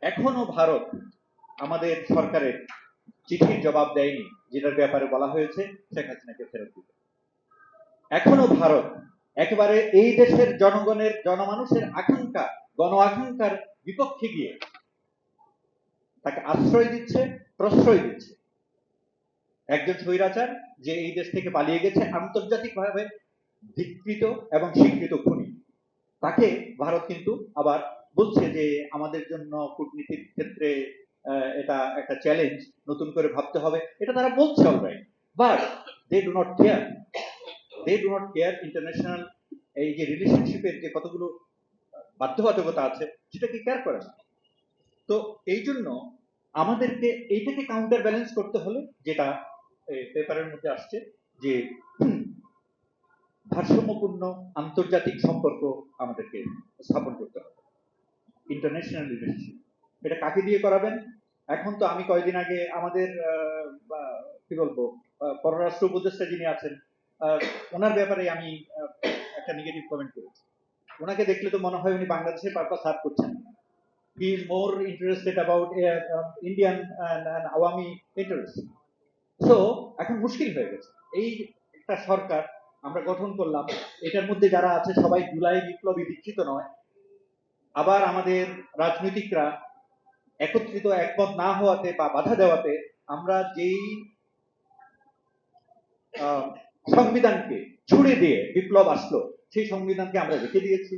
এখনো ভারত আমাদের সরকারের চিঠির জবাব দেয়নি, যেটার ব্যাপারে বলা হয়েছে শেখ হাসিনাকে ফেরত দিতে। এখনো ভারত একেবারে এই দেশের জনগণের জনমানুষের আকাঙ্ক্ষা, গণ আকাঙ্ক্ষার বিপক্ষে গিয়ে তাকে আশ্রয় দিচ্ছে, প্রশ্রয় দিচ্ছে। একজন স্বৈরাচার যে এই দেশ থেকে পালিয়ে গেছে, আন্তর্জাতিকভাবে ধিকৃত এবং স্বীকৃত খুনি, তাকে ভারত কিন্তু আবার বলছে যে আমাদের জন্য কূটনীতির ক্ষেত্রে এটা একটা চ্যালেঞ্জ, নতুন করে ভাবতে হবে, এটা তারা বলছে alright, but they do not care international এই যে রিলেশনশিপের যে কতগুলো বাধ্যবাধকতা আছে সেটাকে কেয়ার করে না। তো এই জন্য আমাদেরকে এইটাকে কাউন্টার ব্যালেন্স করতে হলে, যেটা পেপারের মধ্যে আসছে, যে ভারসাম্যপূর্ণ আন্তর্জাতিক সম্পর্ক আমাদেরকে স্থাপন করতে হবে, ইন্টারন্যাশনাল রিলেশনশিপ। এটা কাকে দিয়ে করাবেন? এখন তো আমি কয়েকদিন আগে আমাদের কি বলবো পররাষ্ট্র উপদেষ্টা যিনি আছেন, ওনার ব্যাপারে আমি একটা নেগেটিভ কমেন্ট করেছি। ওনাকে দেখলে তো মনে হয় উনি বাংলাদেশের পারপাস সার্ভ করছেন। He is more interested about Indian and Awami interest. So এখন মুশকিল হয়ে গেছে। এই একটা সরকার আমরা গঠন করলাম, এটার মধ্যে যারা আছে সবাই জুলাই বিপ্লবী দীক্ষিত নয়। আবার আমাদের রাজনীতিকরা একত্রিত একমত না হওয়াতে বা বাধা দেওয়াতে আমরা যেই সংবিধানকে ছুড়ে দিয়ে বিপ্লব আসলো, সেই সংবিধানকে আমরা রেখে দিয়েছি।